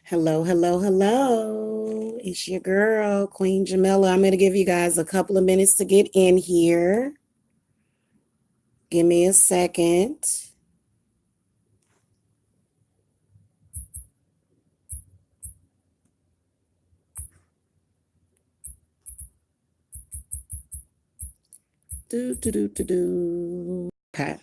Hello, hello, hello. It's your girl, Queen Jamila. I'm going to give you guys a couple of minutes to get in here. Give me a second. Do. Okay.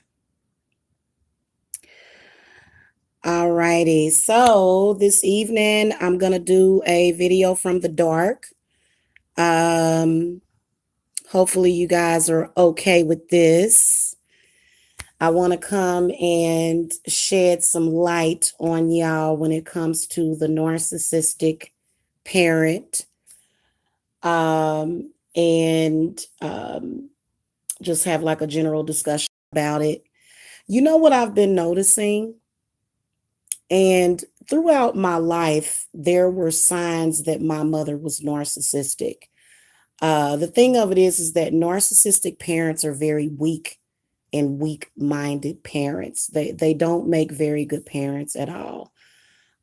All righty. So this evening, I'm going to do a video from the dark. Um, Hopefully you guys are okay with this. I want to come and shed some light on y'all when it comes to the narcissistic parent, and just have like a general discussion about it. You know what I've been noticing? And throughout my life, there were signs that my mother was narcissistic. The thing of it is that narcissistic parents are very weak and weak-minded parents. They don't make very good parents at all.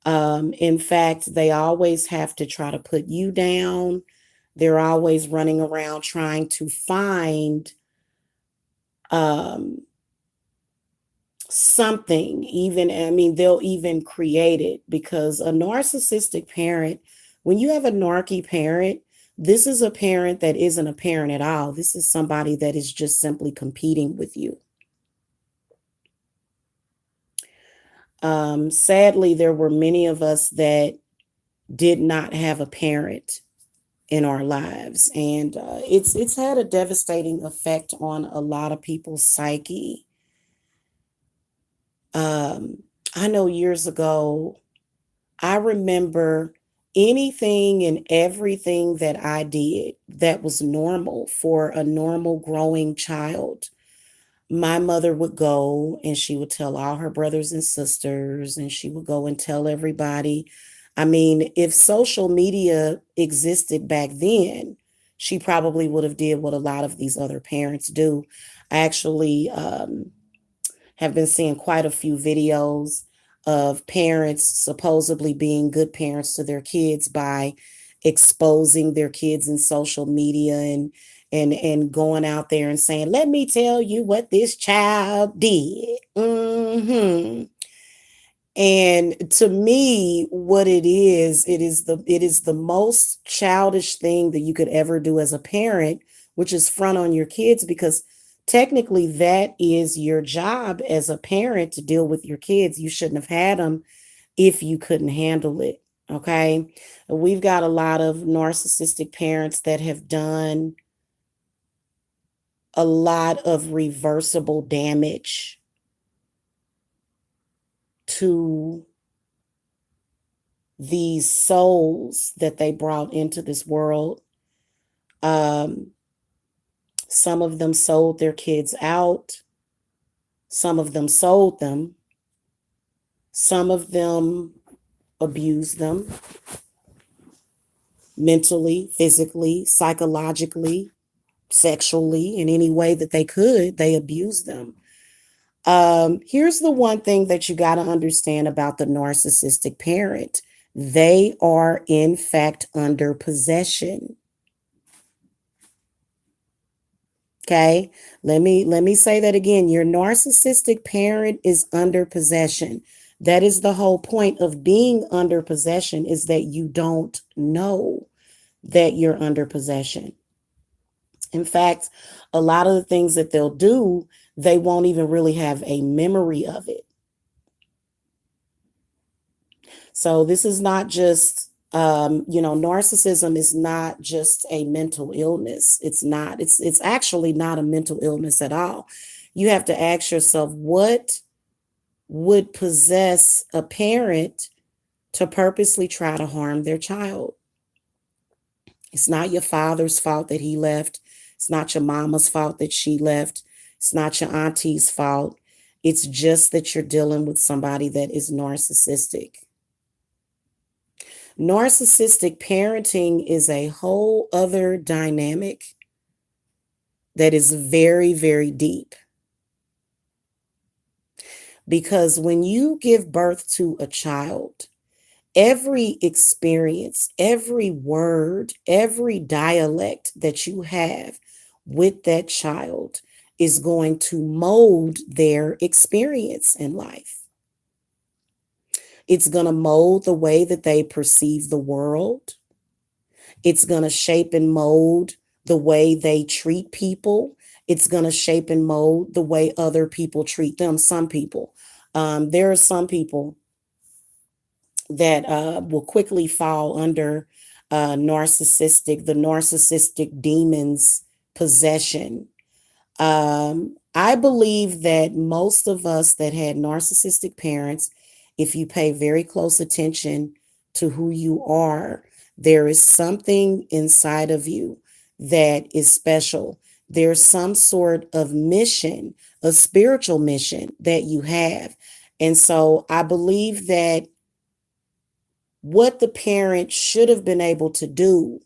In fact, they always have to try to put you down. They're always running around trying to find um, something, even, I mean, they'll even create it because a narcissistic parent, when you have a narky parent, this is a parent that isn't a parent at all. This is somebody that is just simply competing with you. Sadly, there were many of us that did not have a parent in our lives, and it's had a devastating effect on a lot of people's psyche. I know years ago, I remember anything and everything that I did that was normal for a normal growing child. My mother would go and she would tell all her brothers and sisters, and she would go and tell everybody. I mean, if social media existed back then, she probably would have did what a lot of these other parents do. I actually have been seeing quite a few videos of parents supposedly being good parents to their kids by exposing their kids in social media and going out there and saying, let me tell you what this child did. And to me, what it is the most childish thing that you could ever do as a parent, which is front on your kids, because technically that is your job as a parent to deal with your kids. You shouldn't have had them if you couldn't handle it. Okay. We've got a lot of narcissistic parents that have done a lot of reversible damage to these souls that they brought into this world. Um, some of them sold their kids out. Some of them sold them. Some of them abused them mentally, physically, psychologically, sexually, in any way that they could. They abused them. Here's the one thing that you got to understand about the narcissistic parent. They are, in fact, under possession. Okay, let me say that again. Your narcissistic parent is under possession. That is the whole point of being under possession, is that you don't know that you're under possession. In fact, a lot of the things that they'll do, they won't even really have a memory of it. So this is not just, narcissism is not just a mental illness. It's not. It's actually not a mental illness at all. You have to ask yourself, what would possess a parent to purposely try to harm their child? It's not your father's fault that he left. It's not your mama's fault that she left. It's not your auntie's fault. It's just that you're dealing with somebody that is narcissistic. Narcissistic parenting is a whole other dynamic that is very, very deep. Because when you give birth to a child, Every experience, every word, every dialect that you have with that child is going to mold their experience in life. It's going to mold the way that they perceive the world. It's going to shape and mold the way they treat people. It's going to shape and mold the way other people treat them. Some people. There are some people that will quickly fall under the narcissistic demon's possession. I believe that most of us that had narcissistic parents, if you pay very close attention to who you are, there is something inside of you that is special. There's some sort of mission, a spiritual mission that you have. And so I believe that what the parent should have been able to do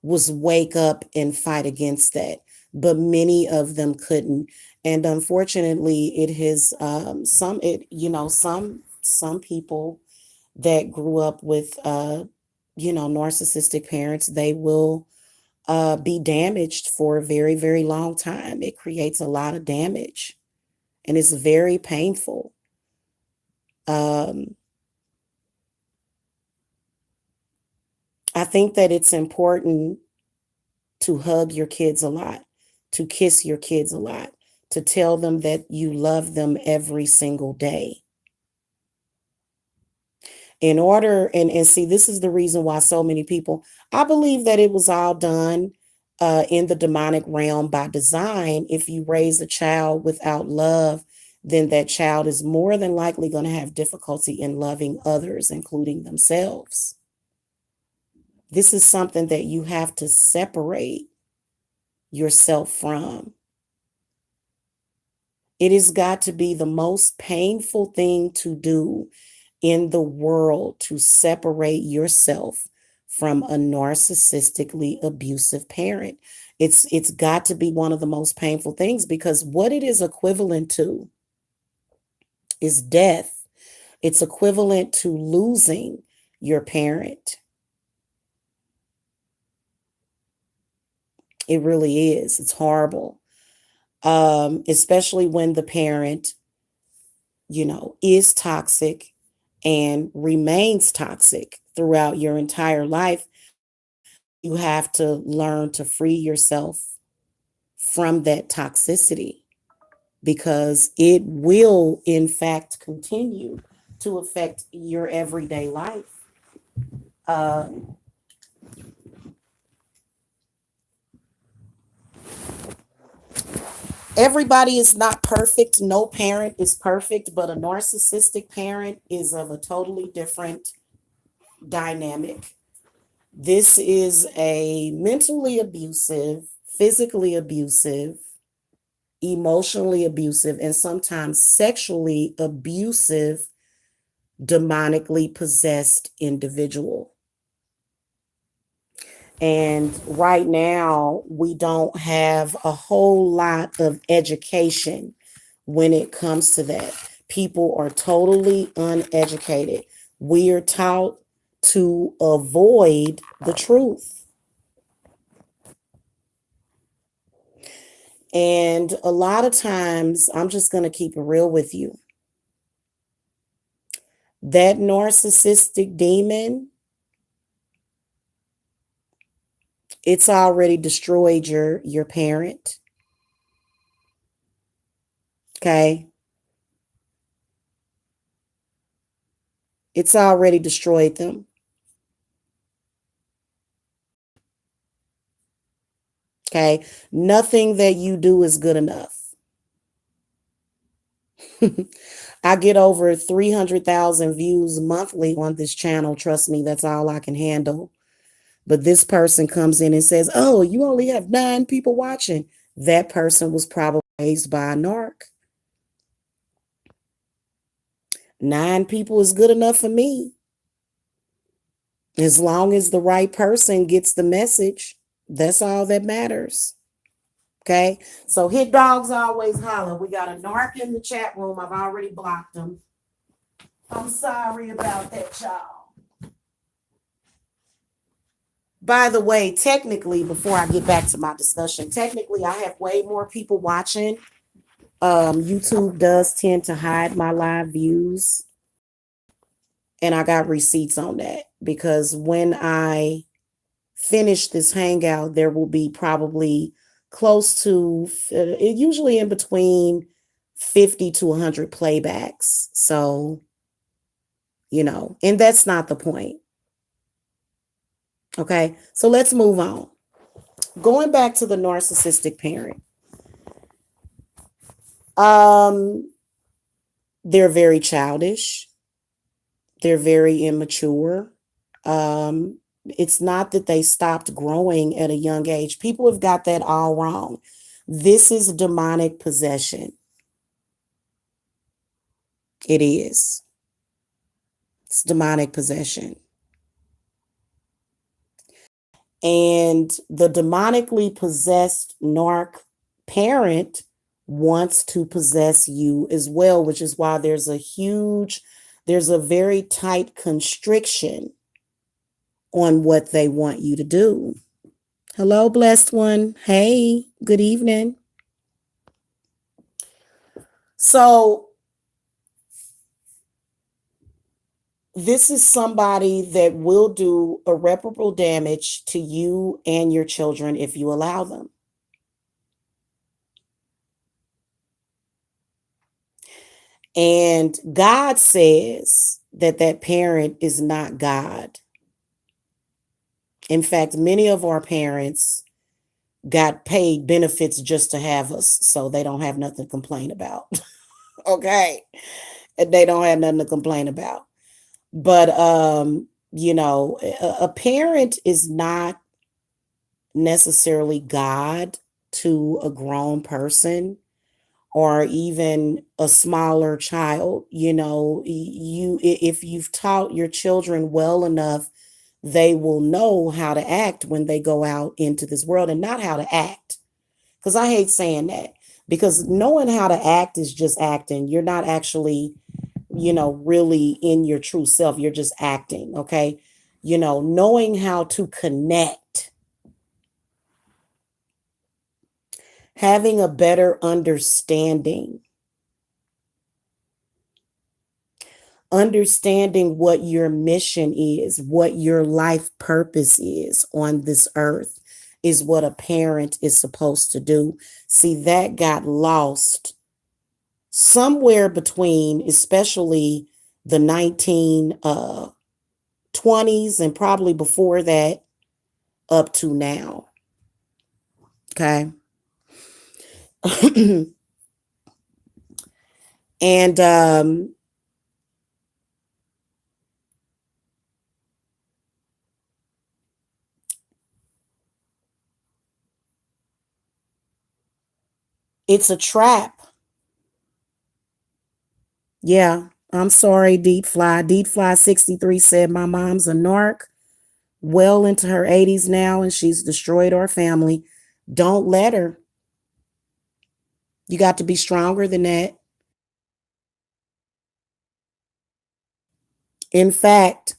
was wake up and fight against that, but many of them couldn't. And unfortunately, it has some people that grew up with narcissistic parents, they will be damaged for a very, very long time. It creates a lot of damage, and it's very painful. Um, I think that it's important to hug your kids a lot, to kiss your kids a lot, to tell them that you love them every single day. In order, and see, this is the reason why so many people, I believe that it was all done in the demonic realm by design. If you raise a child without love, then that child is more than likely going to have difficulty in loving others, including themselves. This is something that you have to separate yourself from. It has got to be the most painful thing to do in the world to separate yourself from a narcissistically abusive parent. It's got to be one of the most painful things, because what it is equivalent to is death. It's equivalent to losing your parent. It really is. It's horrible. Especially when the parent, is toxic and remains toxic throughout your entire life. You have to learn to free yourself from that toxicity, because it will, in fact, continue to affect your everyday life. Um, Everybody is not perfect. No parent is perfect, but a narcissistic parent is of a totally different dynamic. This is a mentally abusive, physically abusive, emotionally abusive, and sometimes sexually abusive, demonically possessed individual. And right now, we don't have a whole lot of education when it comes to that. People are totally uneducated. We are taught to avoid the truth. And a lot of times, I'm just going to keep it real with you. That narcissistic demon, it's already destroyed your parent. Okay? It's already destroyed them. Okay? Nothing that you do is good enough. I get over 300,000 views monthly on this channel. Trust me, that's all I can handle. But this person comes in and says, "Oh, you only have 9 people watching." That person was probably raised by a narc. 9 people is good enough for me. As long as the right person gets the message, that's all that matters. Okay, so hit dogs always holler. We got a narc in the chat room. I've already blocked him. I'm sorry about that, y'all. By the way, technically, before I get back to my discussion, technically, I have way more people watching. YouTube does tend to hide my live views, and I got receipts on that because when I finish this hangout, there will be probably close to, usually in between 50 to 100 playbacks. So, and that's not the point. Okay, so let's move on. Going back to the narcissistic parent. Um, they're very childish. They're very immature. It's not that they stopped growing at a young age. People have got that all wrong. This is demonic possession. It is. It's demonic possession. And the demonically possessed narc parent wants to possess you as well, which is why there's a very tight constriction on what they want you to do. Hello, blessed one. Hey, good evening. So, this is somebody that will do irreparable damage to you and your children if you allow them. And God says that that parent is not God. In fact, many of our parents got paid benefits just to have us, so they don't have nothing to complain about. Okay. And they don't have nothing to complain about. But a parent is not necessarily God to a grown person or even a smaller child. If you've taught your children well enough, they will know how to act when they go out into this world, and not how to act. Because I hate saying that, because knowing how to act is just acting. You're not actually, really in your true self. You're just acting. Okay. Knowing how to connect, having a better understanding what your mission is, what your life purpose is on this earth, is what a parent is supposed to do. See, that got lost somewhere between, especially the 1920s and probably before that, up to now. Okay. And it's a trap. Yeah, I'm sorry, Deep Fly. Deep Fly 63 said my mom's a narc, well into her 80s now, and she's destroyed our family. Don't let her. You got to be stronger than that. In fact,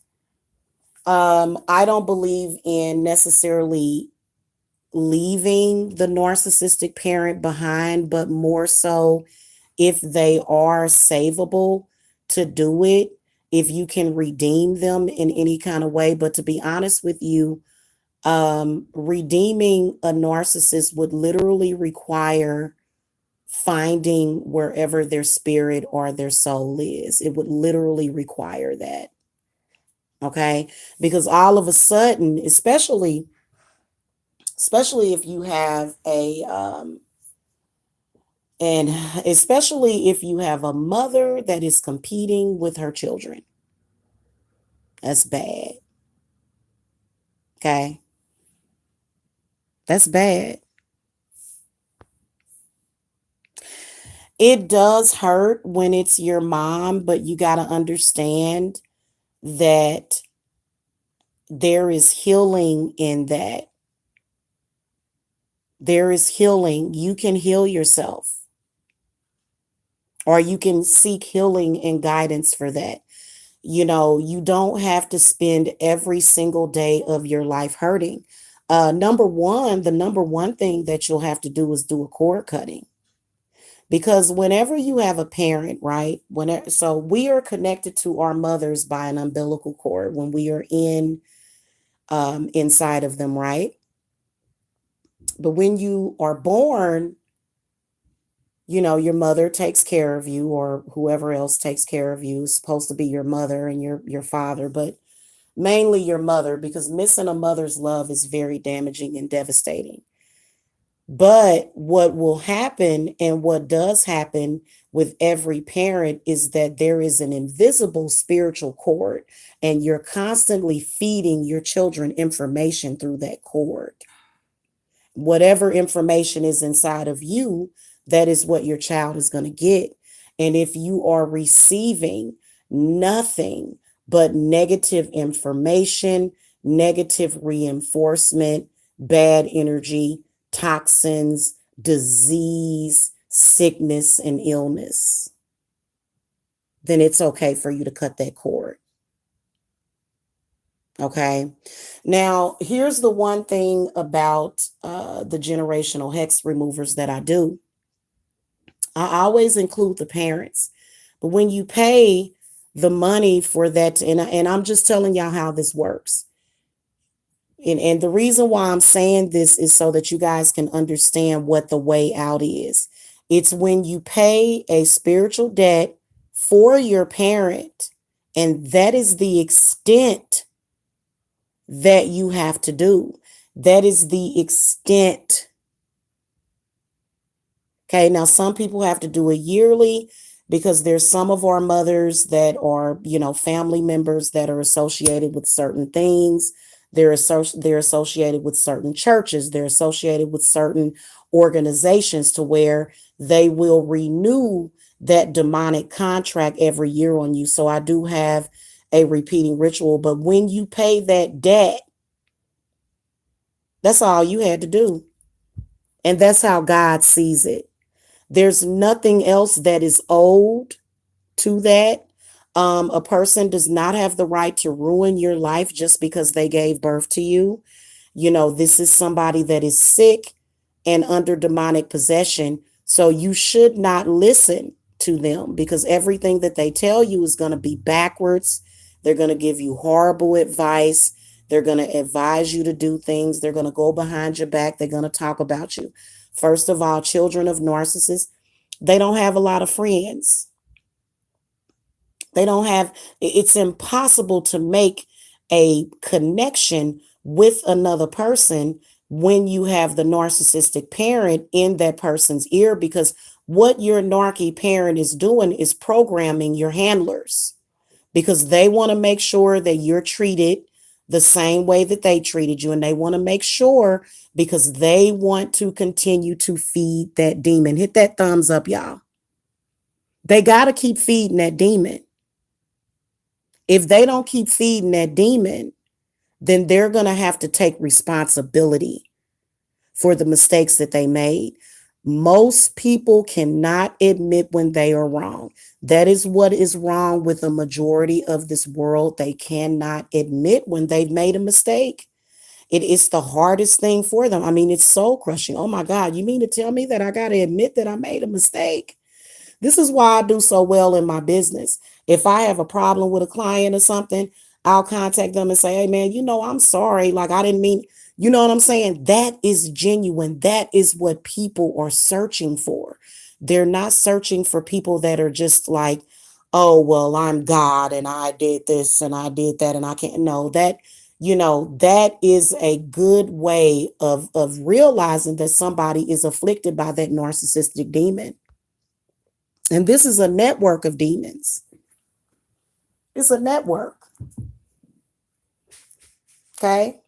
I don't believe in necessarily leaving the narcissistic parent behind, but more so if they are savable, to do it, if you can redeem them in any kind of way. But to be honest with you, redeeming a narcissist would literally require finding wherever their spirit or their soul is. It would literally require that. Okay. Because all of a sudden, especially if you have and especially if you have a mother that is competing with her children, that's bad. Okay. That's bad. It does hurt when it's your mom, but you got to understand that there is healing in that. There is healing. You can heal yourself, or you can seek healing and guidance for that. You don't have to spend every single day of your life hurting. The number one thing that you'll have to do is do a cord cutting. Because whenever you have a parent, right? So we are connected to our mothers by an umbilical cord when we are inside of them, right? But when you are born, your mother takes care of you, or whoever else takes care of you is supposed to be your mother and your father, but mainly your mother, because missing a mother's love is very damaging and devastating. But what will happen, and what does happen with every parent, is that there is an invisible spiritual cord, and you're constantly feeding your children information through that cord. Whatever information is inside of you, that is what your child is going to get. And if you are receiving nothing but negative information, negative reinforcement, bad energy, toxins, disease, sickness, and illness, then it's okay for you to cut that cord. Okay. Now, here's the one thing about the generational hex removers that I do. I always include the parents, but when you pay the money for that, and I'm just telling y'all how this works. And the reason why I'm saying this is so that you guys can understand what the way out is. It's when you pay a spiritual debt for your parent, and that is the extent that you have to do. That is the extent. Okay, now some people have to do it yearly because there's some of our mothers that are, family members that are associated with certain things. They're associated with certain churches. They're associated with certain organizations to where they will renew that demonic contract every year on you. So I do have a repeating ritual, but when you pay that debt, that's all you had to do. And that's how God sees it. There's nothing else that is owed to that. A person does not have the right to ruin your life just because they gave birth to you. This is somebody that is sick and under demonic possession. So you should not listen to them, because everything that they tell you is going to be backwards. They're going to give you horrible advice. They're going to advise you to do things. They're going to go behind your back. They're going to talk about you. First of all, children of narcissists, they don't have a lot of friends. It's impossible to make a connection with another person when you have the narcissistic parent in that person's ear, because what your narky parent is doing is programming your handlers, because they want to make sure that you're treated the same way that they treated you. And they want to make sure because they want to continue to feed that demon. Hit that thumbs up, y'all. They got to keep feeding that demon. If they don't keep feeding that demon, then they're going to have to take responsibility for the mistakes that they made. Most people cannot admit when they are wrong. That is what is wrong with the majority of this world. They cannot admit when they've made a mistake. It is the hardest thing for them. I mean, it's soul crushing. Oh my God, you mean to tell me that I got to admit that I made a mistake? This is why I do so well in my business. If I have a problem with a client or something, I'll contact them and say, hey, man, I'm sorry. Like, I didn't mean, you know what I'm saying? That is genuine. That is what people are searching for. They're not searching for people that are just like, oh, well, I'm God and I did this and I did that and I can't. No, that is a good way of realizing that somebody is afflicted by that narcissistic demon. And this is a network of demons. It's a network. Okay.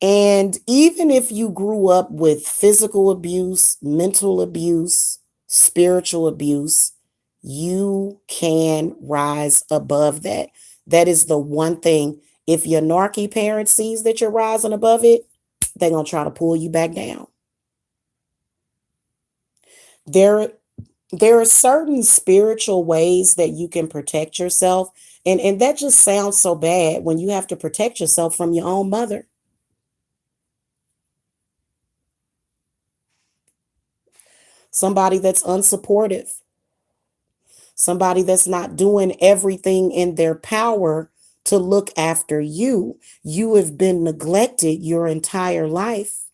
And even if you grew up with physical abuse, mental abuse, spiritual abuse, you can rise above that. That is the one thing. If your narky parent sees that you're rising above it, they're going to try to pull you back down. There there are certain spiritual ways that you can protect yourself, and that just sounds so bad when you have to protect yourself from your own mother. Somebody that's unsupportive, somebody that's not doing everything in their power to look after you. You have been neglected your entire life.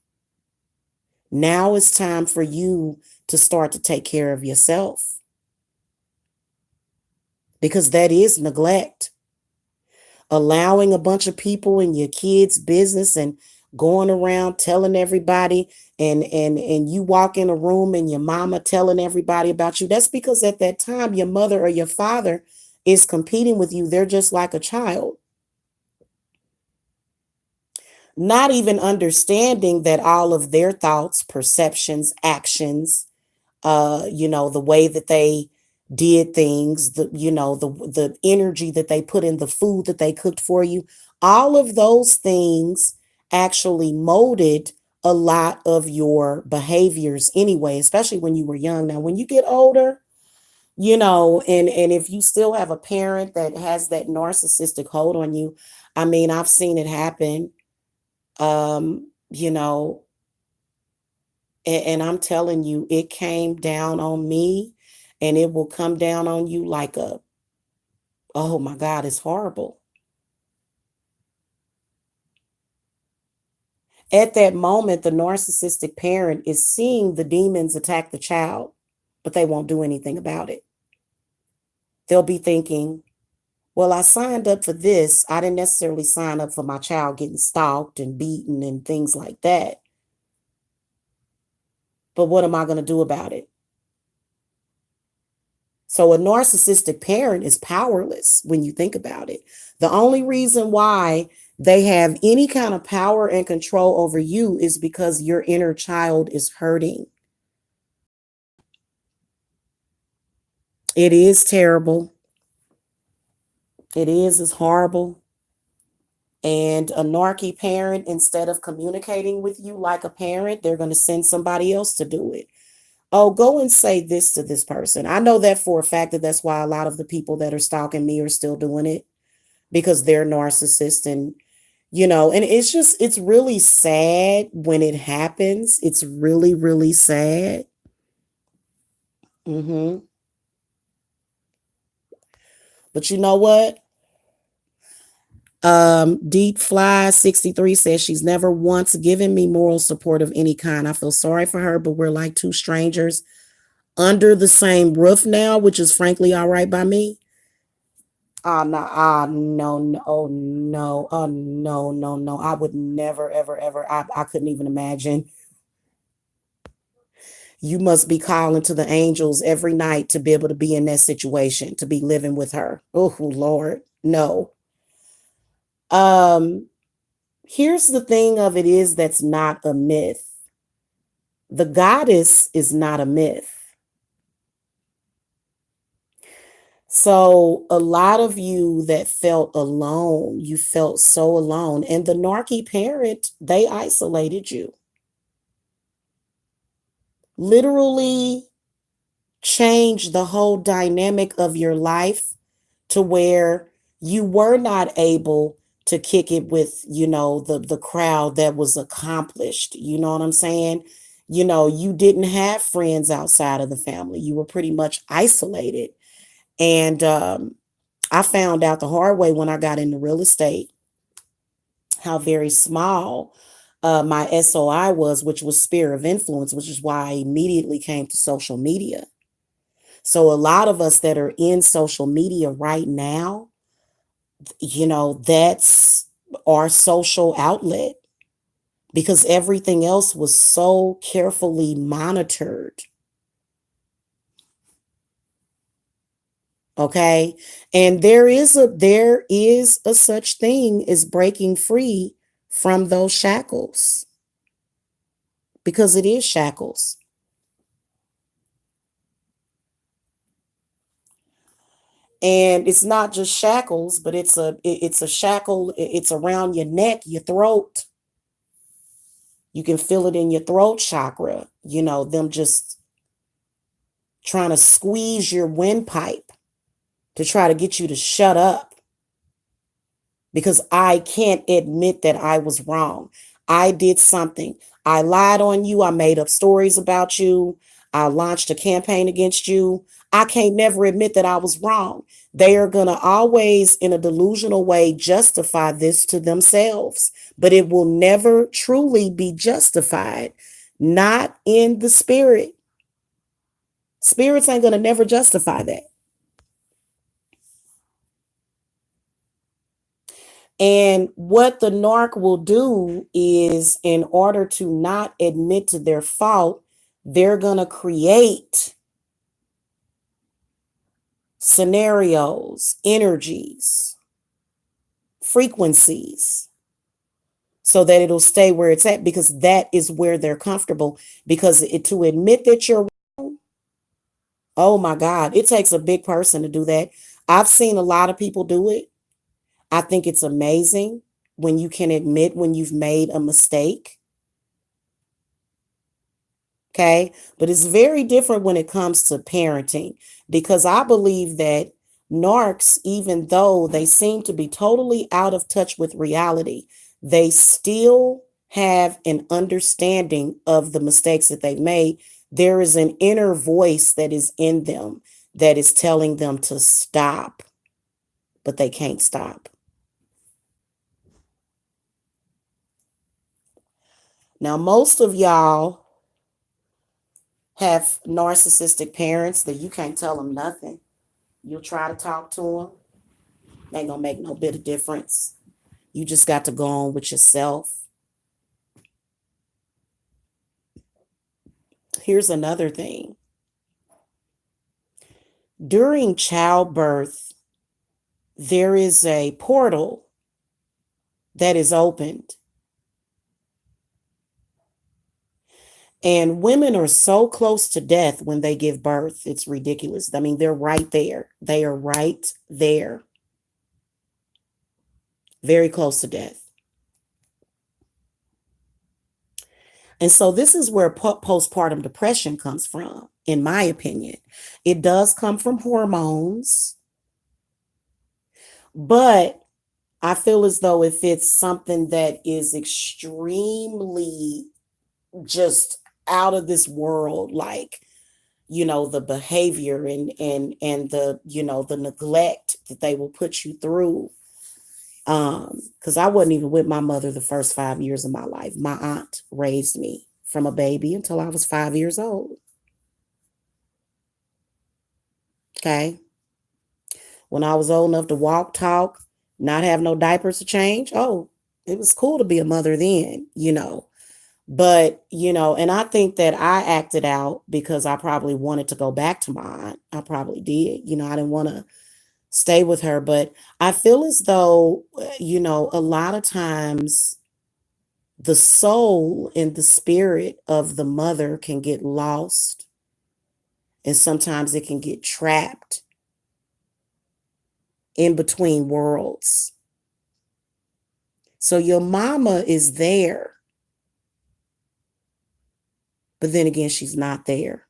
Now it's time for you to start to take care of yourself, because that is neglect. Allowing a bunch of people in your kids' business and going around telling everybody, and you walk in a room and your mama telling everybody about you. That's because at that time your mother or your father is competing with you. They're just like a child, not even understanding that all of their thoughts, perceptions, actions, the way that they did things, the energy that they put in the food that they cooked for you, all of those things actually molded a lot of your behaviors anyway, especially when you were young. Now, when you get older, and if you still have a parent that has that narcissistic hold on you, I mean, I've seen it happen. Um, you know, and I'm telling you, it came down on me, and it will come down on you like oh my God, it's horrible. At that moment, the narcissistic parent is seeing the demons attack the child, but they won't do anything about it. They'll be thinking, well, I signed up for this. I didn't necessarily sign up for my child getting stalked and beaten and things like that. But what am I going to do about it? So a narcissistic parent is powerless when you think about it. The only reason why they have any kind of power and control over you is because your inner child is hurting. It is terrible. It's horrible. And a narky parent, instead of communicating with you like a parent, they're going to send somebody else to do it. Oh, go and say this to this person. I know that for a fact that that's why a lot of the people that are stalking me are still doing it, because they're narcissists. And it's really sad when it happens. It's really, really sad. hmm But you know what? Deep Fly 63 says she's never once given me moral support of any kind. I feel sorry for her, but we're like two strangers under the same roof now, which is frankly all right by me. No, no, no, oh, no, oh, no, no, no. I would never, ever, ever. I couldn't even imagine. You must be calling to the angels every night to be able to be in that situation, to be living with her. Oh, Lord, no. Um, Here's the thing of it is that's not a myth. The goddess is not a myth. So a lot of you that felt alone, you felt so alone. And the narky parent, they isolated you. Literally changed the whole dynamic of your life to where you were not able to kick it with, the crowd that was accomplished. You know what I'm saying? You didn't have friends outside of the family. You were pretty much isolated. And I found out the hard way when I got into real estate how very small my SOI was, which was sphere of influence, which is why I immediately came to social media. So a lot of us that are in social media right now, that's our social outlet, because everything else was so carefully monitored. Okay. And there is a such thing as breaking free from those shackles, because it is shackles. And it's not just shackles, but it's a shackle. It's around your neck, your throat. You can feel it in your throat chakra, them just trying to squeeze your windpipe to try to get you to shut up because I can't admit that I was wrong. I did something. I lied on you. I made up stories about you. I launched a campaign against you. I can't never admit that I was wrong. They are going to always, in a delusional way, justify this to themselves, but it will never truly be justified. Not in the spirit. Spirits ain't going to never justify that. And what the narc will do is, in order to not admit to their fault, they're going to create scenarios, energies, frequencies, so that it'll stay where it's at, because that is where they're comfortable. Because to admit that you're wrong, oh my God, it takes a big person to do that. I've seen a lot of people do it. I think it's amazing when you can admit when you've made a mistake. Okay. But it's very different when it comes to parenting, because I believe that narcs, even though they seem to be totally out of touch with reality, they still have an understanding of the mistakes that they've made. There is an inner voice that is in them that is telling them to stop, but they can't stop. Now, most of y'all have narcissistic parents that you can't tell them nothing. You'll try to talk to them. Ain't gonna make no bit of difference. You just got to go on with yourself. Here's another thing. During childbirth, there is a portal that is opened. And women are so close to death when they give birth. It's ridiculous. I mean, they're right there. They are right there. Very close to death. And so this is where postpartum depression comes from, in my opinion. It does come from hormones, but I feel as though if it's something that is extremely just out of this world, like, the behavior and the, the neglect that they will put you through. Because I wasn't even with my mother the first 5 years of my life. My aunt raised me from a baby until I was 5 years old. Okay. When I was old enough to walk, talk, not have no diapers to change, oh, it was cool to be a mother then, But, and I think that I acted out because I probably wanted to go back to my aunt. I probably did. I didn't want to stay with her. But I feel as though, a lot of times the soul and the spirit of the mother can get lost. And sometimes it can get trapped in between worlds. So your mama is there, but then again, she's not there.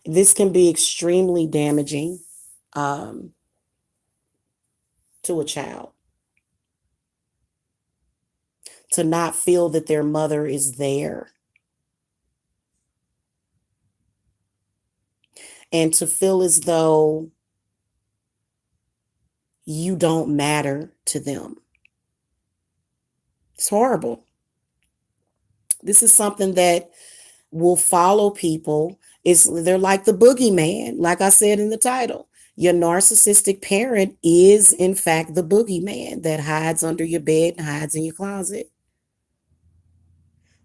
This can be extremely damaging to a child, to not feel that their mother is there, and to feel as though you don't matter to them. It's horrible. This is something that will follow people. They're like the boogeyman, like I said in the title. Your narcissistic parent is, in fact, the boogeyman that hides under your bed and hides in your closet.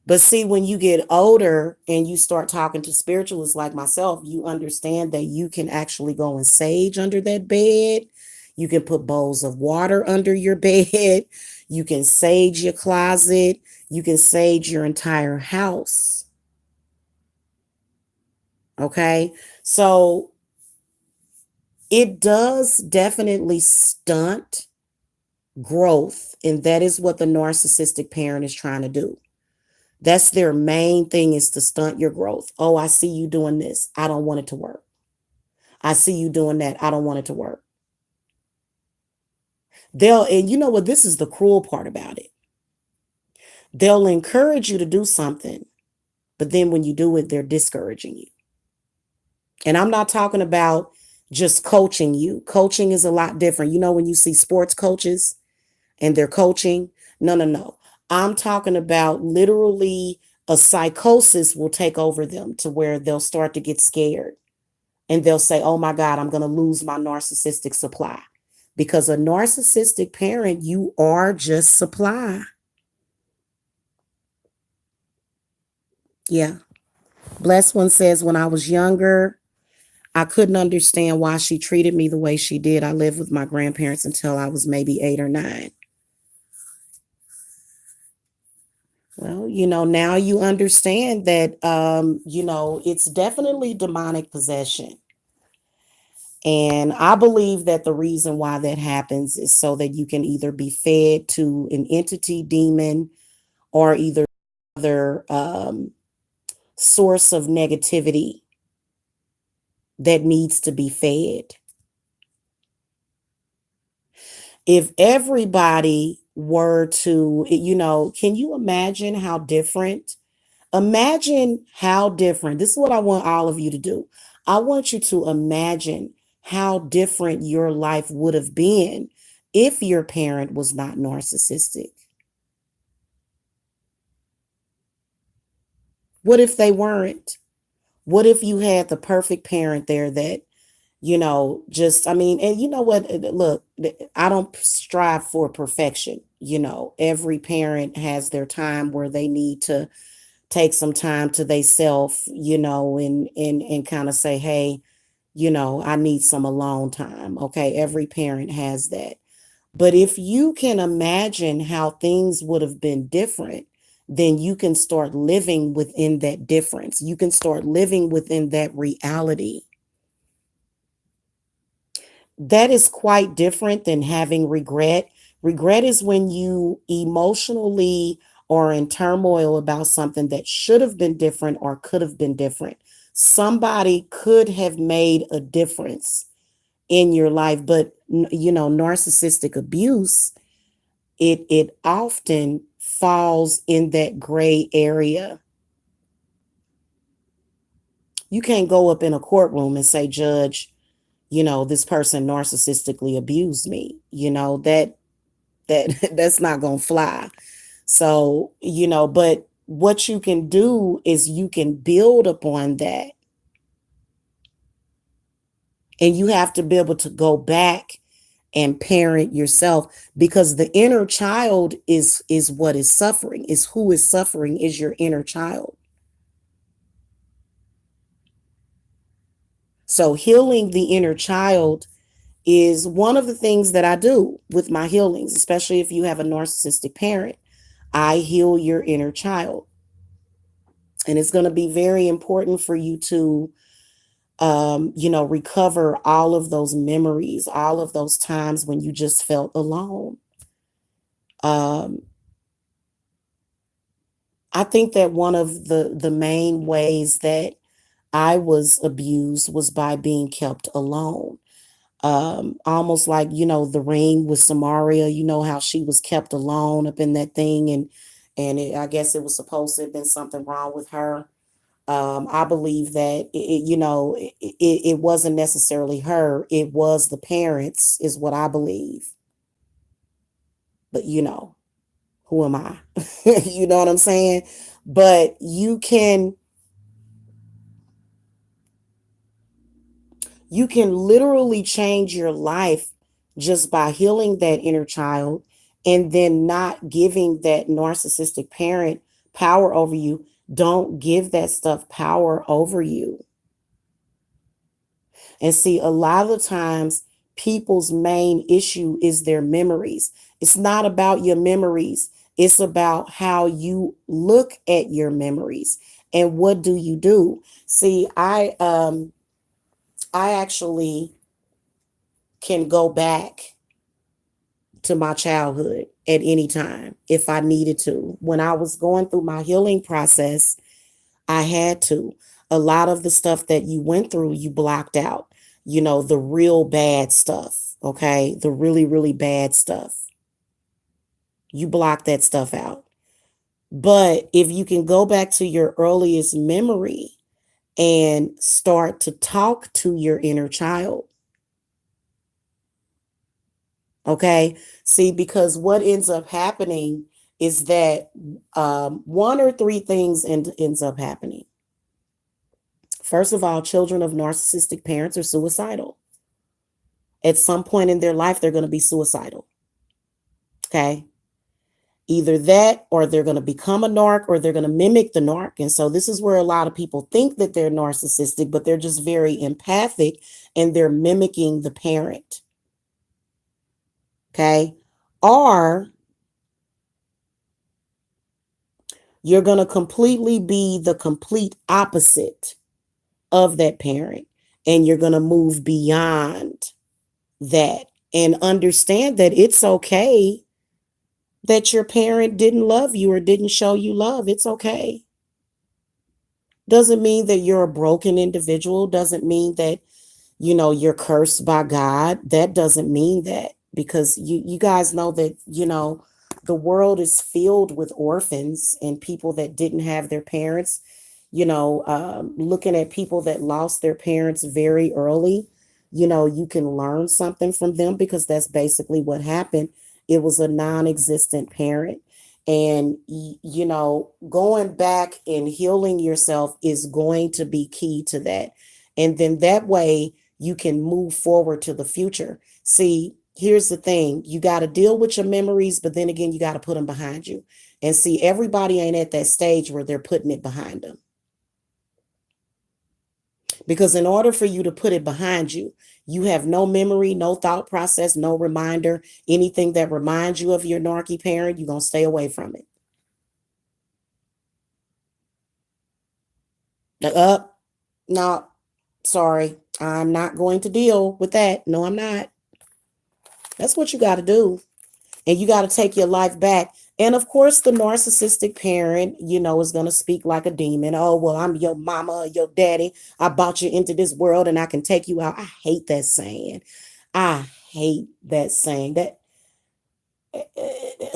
But see, when you get older and you start talking to spiritualists like myself, you understand that you can actually go and sage under that bed. You can put bowls of water under your bed. You can sage your closet. You can sage your entire house. Okay. So it does definitely stunt growth. And that is what the narcissistic parent is trying to do. That's their main thing, is to stunt your growth. Oh, I see you doing this. I don't want it to work. I see you doing that. I don't want it to work. And you know what? This is the cruel part about it. They'll encourage you to do something, but then when you do it, they're discouraging you. And I'm not talking about just coaching you. Coaching is a lot different. You know, when you see sports coaches and they're coaching, no, no, no. I'm talking about literally a psychosis will take over them to where they'll start to get scared and they'll say, oh my God, I'm going to lose my narcissistic supply. Because a narcissistic parent, you are just supply. Yeah. Blessed One says, when I was younger, I couldn't understand why she treated me the way she did. I lived with my grandparents until I was maybe 8 or 9. Well, now you understand that, it's definitely demonic possession. And I believe that the reason why that happens is so that you can either be fed to an entity demon or either other source of negativity that needs to be fed. If everybody were to, can you imagine how different? Imagine how different. This is what I want all of you to do. I want you to imagine how different your life would have been if your parent was not narcissistic. What if they weren't? What if you had the perfect parent there that, and you know what? Look, I don't strive for perfection. Every parent has their time where they need to take some time to theyself, and kind of say, hey, I need some alone time. Okay. Every parent has that. But if you can imagine how things would have been different, then you can start living within that difference. You can start living within that reality. That is quite different than having regret. Regret is when you emotionally are in turmoil about something that should have been different or could have been different. Somebody could have made a difference in your life, but narcissistic abuse, it often falls in that gray area. You can't go up in a courtroom and say, Judge, this person narcissistically abused me. That's not going to fly. So, but what you can do is you can build upon that. And you have to be able to go back and parent yourself, because the inner child is what is suffering, is who is suffering, is your inner child. So healing the inner child is one of the things that I do with my healings, especially if you have a narcissistic parent. I heal your inner child. And it's going to be very important for you to, recover all of those memories, all of those times when you just felt alone. I think that one of the main ways that I was abused was by being kept alone. Almost like, the ring with Samaria, how she was kept alone up in that thing. I guess it was supposed to have been something wrong with her. I believe that, it wasn't necessarily her. It was the parents is what I believe. But, who am I? You know what I'm saying? But you can literally change your life just by healing that inner child and then not giving that narcissistic parent power over you. Don't give that stuff power over you. And see, a lot of the times people's main issue is their memories. It's not about your memories. It's about how you look at your memories and what do you do. See, I actually can go back to my childhood. at any time if I needed to. When I was going through my healing process, I had to. A lot of the stuff that you went through, you blocked out, the real bad stuff, okay? The really, really bad stuff. You blocked that stuff out. But if you can go back to your earliest memory and start to talk to your inner child, okay? See, because what ends up happening is that one or three things ends up happening. First of all, children of narcissistic parents are suicidal. At some point in their life, they're going to be suicidal. Okay. Either that or they're going to become a narc or they're going to mimic the narc. And so this is where a lot of people think that they're narcissistic, but they're just very empathic and they're mimicking the parent. Okay. Or you're going to completely be the complete opposite of that parent. And you're going to move beyond that and understand that it's okay that your parent didn't love you or didn't show you love. It's okay. Doesn't mean that you're a broken individual. Doesn't mean that, you're cursed by God. That doesn't mean that, because you guys know that, the world is filled with orphans and people that didn't have their parents, looking at people that lost their parents very early, you can learn something from them because that's basically what happened. It was a non-existent parent. And, going back and healing yourself is going to be key to that. And then that way you can move forward to the future. See, here's the thing. You got to deal with your memories, but then again, you got to put them behind you. And see, everybody ain't at that stage where they're putting it behind them. Because in order for you to put it behind you, you have no memory, no thought process, no reminder, anything that reminds you of your narky parent, you're going to stay away from it. No, sorry, I'm not going to deal with that. No, I'm not. That's what you got to do. And you got to take your life back. And of course, the narcissistic parent, is going to speak like a demon. Oh, well, I'm your mama or your daddy. I brought you into this world and I can take you out. I hate that saying. I hate that saying. That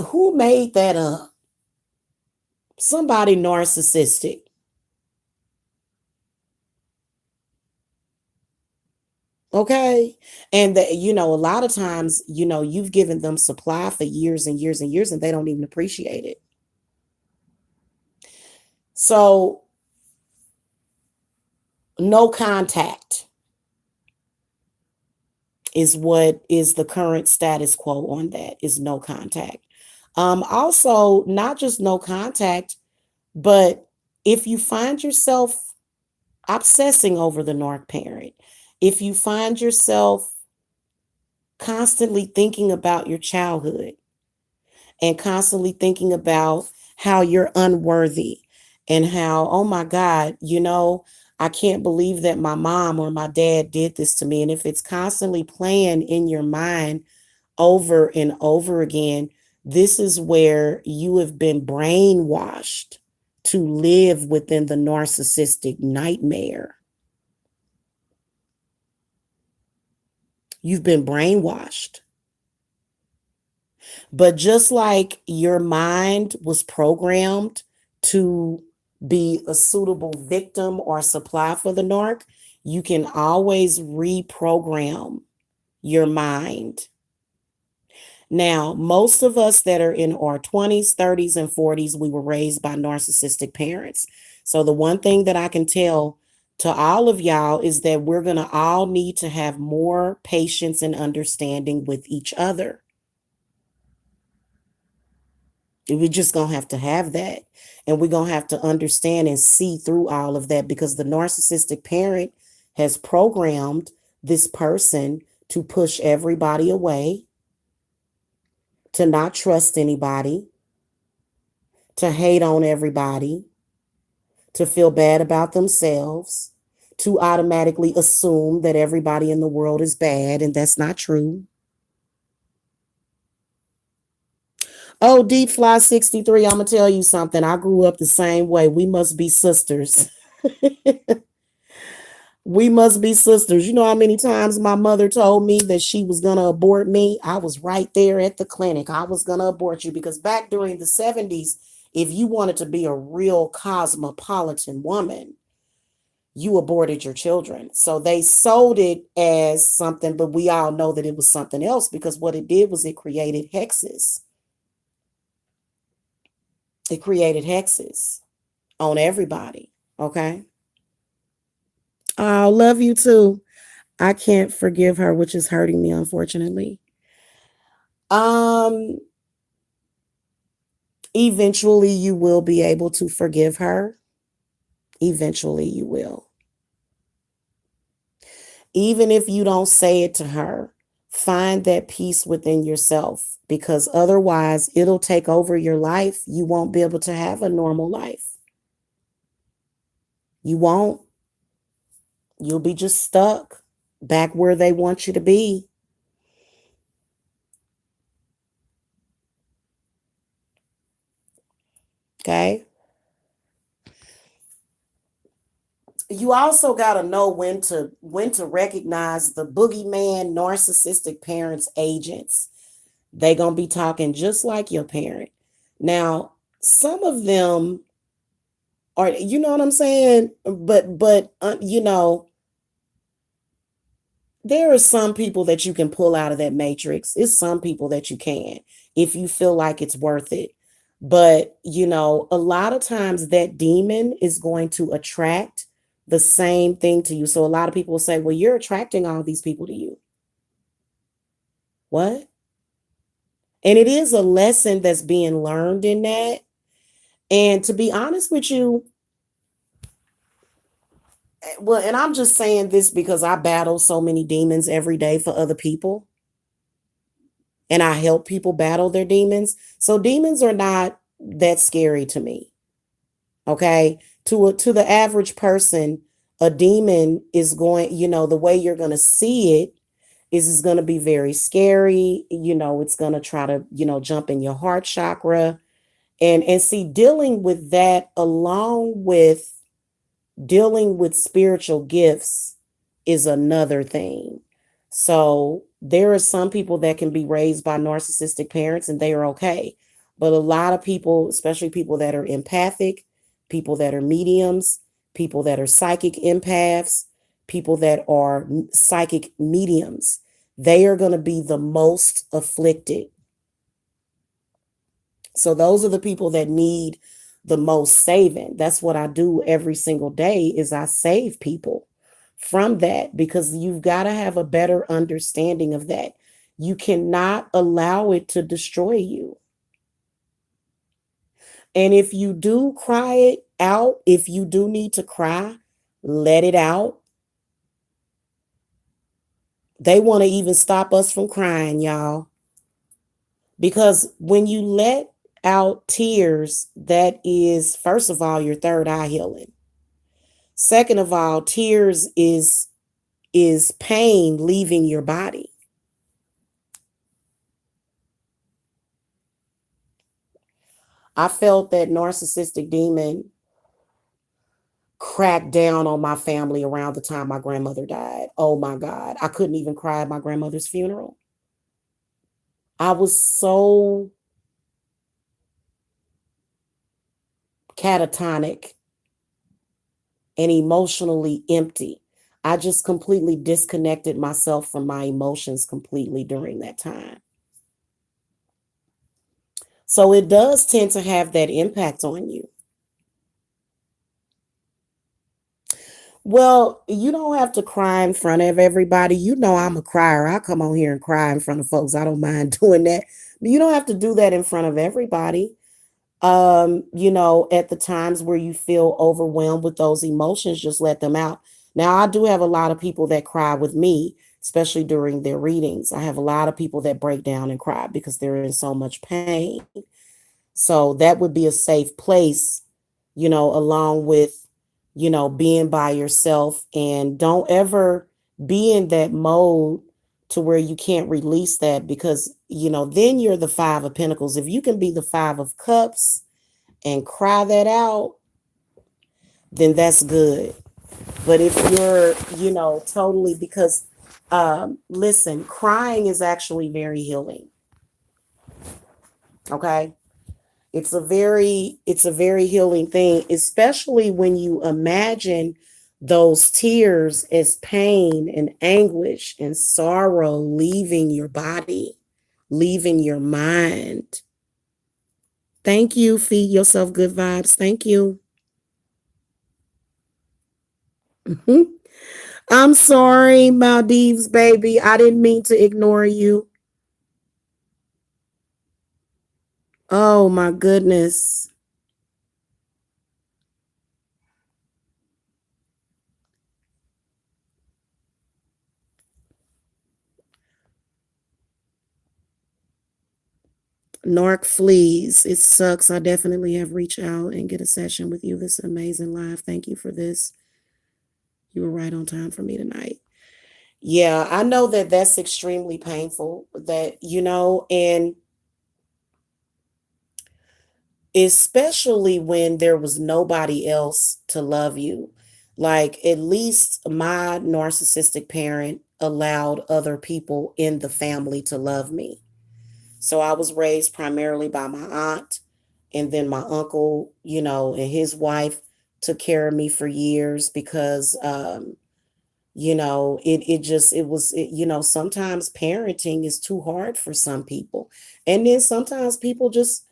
who made that up? Somebody narcissistic. Okay. And that, a lot of times, you've given them supply for years and years and years, and they don't even appreciate it. So, no contact is what is the current status quo on that, is no contact. Also, not just no contact, but if you find yourself obsessing over the narc parent, if you find yourself constantly thinking about your childhood and constantly thinking about how you're unworthy and how, oh my God, I can't believe that my mom or my dad did this to me. And if it's constantly playing in your mind over and over again, this is where you have been brainwashed to live within the narcissistic nightmare. You've been brainwashed. But just like your mind was programmed to be a suitable victim or supply for the narc, you can always reprogram your mind. Now, most of us that are in our 20s, 30s, and 40s, we were raised by narcissistic parents. So the one thing that I can tell to all of y'all is that we're going to all need to have more patience and understanding with each other. We're just going to have that. And we're going to have to understand and see through all of that, because the narcissistic parent has programmed this person to push everybody away, to not trust anybody, to hate on everybody, to feel bad about themselves, to automatically assume that everybody in the world is bad, and that's not true. Oh, Deep Fly 63, I'm gonna tell you something. I grew up the same way. We must be sisters. We must be sisters. You know how many times my mother told me that she was going to abort me? I was right there at the clinic. I was going to abort you because back during the 70s, if you wanted to be a real cosmopolitan woman, you aborted your children. So they sold it as something, but we all know that it was something else because what it did was it created hexes. It created hexes on everybody. Okay. I love you too. I can't forgive her, which is hurting me, unfortunately. Um, Eventually you will be able to forgive her. Eventually you will. Even if you don't say it to her, find that peace within yourself because otherwise it'll take over your life. You won't be able to have a normal life. You won't. You'll be just stuck back where they want you to be. Okay. You also got to know when to recognize the boogeyman narcissistic parents agents. They gonna be talking just like your parent. Now, some of them are, you know what I'm saying? But there are some people that you can pull out of that matrix. It's some people that you can if you feel like it's worth it. But a lot of times that demon is going to attract the same thing to you. So a lot of people will say, well, you're attracting all these people to you. What? And it is a lesson that's being learned in that. And to be honest with you, well, and I'm just saying this because I battle so many demons every day for other people and I help people battle their demons. So demons are not that scary to me. Okay? To the average person, a demon is going, the way you're going to see it is going to be very scary. It's going to try to, jump in your heart chakra and see dealing with that along with dealing with spiritual gifts is another thing. So there are some people that can be raised by narcissistic parents and they are okay. But a lot of people, especially people that are empathic, people that are mediums, people that are psychic empaths, people that are psychic mediums, they are going to be the most afflicted. So those are the people that need the most saving. That's what I do every single day is I save people from that because you've got to have a better understanding of that. You cannot allow it to destroy you. And if you do cry it out, if you do need to cry, let it out. They want to even stop us from crying, y'all. Because when you let out tears, that is, first of all, your third eye healing. Second of all, tears is pain leaving your body. I felt that narcissistic demon cracked down on my family around the time my grandmother died. Oh my God. I couldn't even cry at my grandmother's funeral. I was so catatonic and emotionally empty. I just completely disconnected myself from my emotions completely during that time. So it does tend to have that impact on you. Well, you don't have to cry in front of everybody. You know I'm a crier. I come on here and cry in front of folks. I don't mind doing that. But you don't have to do that in front of everybody. At the times where you feel overwhelmed with those emotions, just let them out. Now, I do have a lot of people that cry with me, especially during their readings. I have a lot of people that break down and cry because they're in so much pain. So that would be a safe place, along with, being by yourself. And don't ever be in that mode to where you can't release that because then you're the Five of Pentacles. If you can be the Five of Cups and cry that out, then that's good. But if you're, totally, because listen, crying is actually very healing. Okay? It's a very healing thing, especially when you imagine those tears as pain and anguish and sorrow leaving your body, leaving your mind. Thank you. Feed yourself good vibes. Thank you. I'm sorry, Maldives baby. I didn't mean to ignore you. Oh my goodness. Narc fleas. It sucks. I definitely have reached out and get a session with you. This amazing live. Thank you for this. You were right on time for me tonight. Yeah, I know that that's extremely painful. And especially when there was nobody else to love you. Like, at least my narcissistic parent allowed other people in the family to love me. So I was raised primarily by my aunt, and then my uncle, and his wife took care of me for years because sometimes parenting is too hard for some people. And then sometimes people just,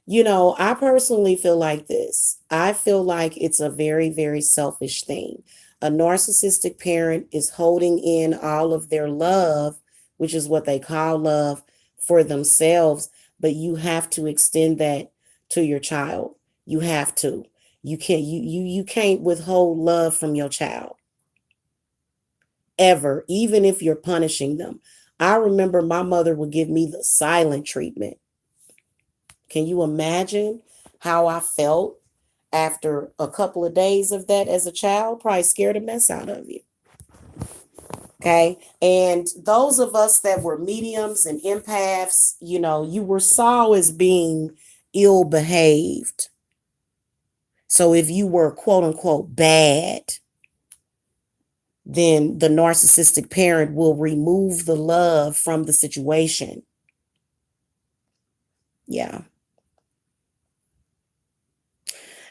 I personally feel like this. I feel like it's a very, very selfish thing. A narcissistic parent is holding in all of their love, which is what they call love, for themselves, but you have to extend that to your child. You have to. You can't withhold love from your child ever, even if you're punishing them. I remember my mother would give me the silent treatment. Can you imagine how I felt after a couple of days of that as a child? Probably scared the mess out of you. Okay. And those of us that were mediums and empaths, you were saw as being ill behaved. So if you were quote unquote bad, then the narcissistic parent will remove the love from the situation. Yeah.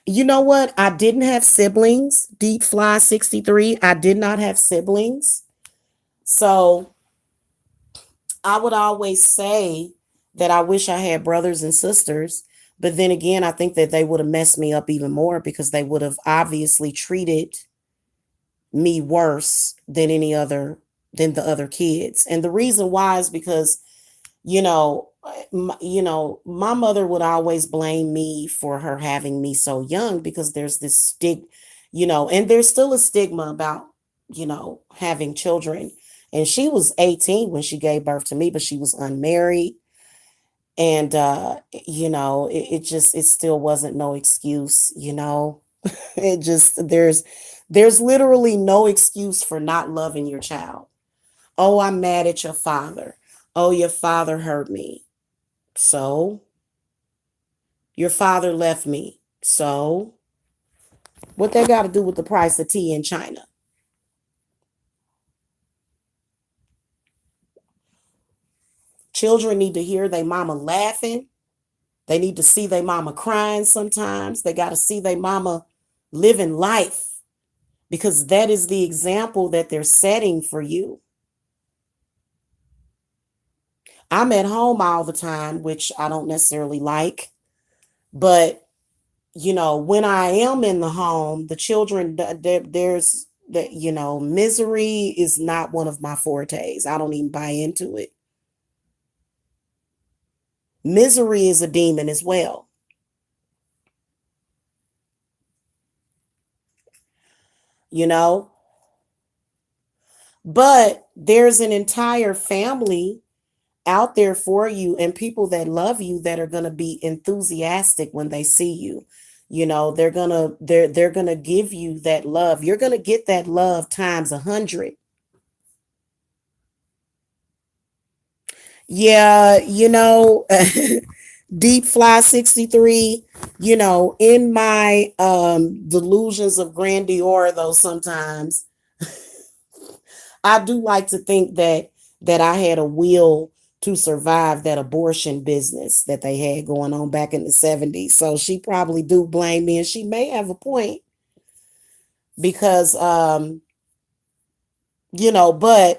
You know what? I didn't have siblings. Deep Fly 63. I did not have siblings. So I would always say that I wish I had brothers and sisters. But then again, I think that they would have messed me up even more because they would have obviously treated me worse than the other kids. And the reason why is because, my mother would always blame me for her having me so young because there's this and there's still a stigma about, having children. And she was 18 when she gave birth to me, but she was unmarried. And, it still wasn't no excuse. It just, there's literally no excuse for not loving your child. Oh, I'm mad at your father. Oh, your father hurt me. So, your father left me. So, what they got to do with the price of tea in China? Children need to hear their mama laughing. They need to see their mama crying sometimes. They got to see their mama living life because that is the example that they're setting for you. I'm at home all the time, which I don't necessarily like. But, when I am in the home, the children, there's that, misery is not one of my fortes. I don't even buy into it. Misery is a demon as well. you know but there's an entire family out there for you and people that love you that are going to be enthusiastic when they see you. They're going to give you that love. You're going to get that love times 100. Yeah, Deep Fly 63, in my delusions of grandeur though sometimes I do like to think that I had a will to survive that abortion business that they had going on back in the 70s. So she probably do blame me and she may have a point because but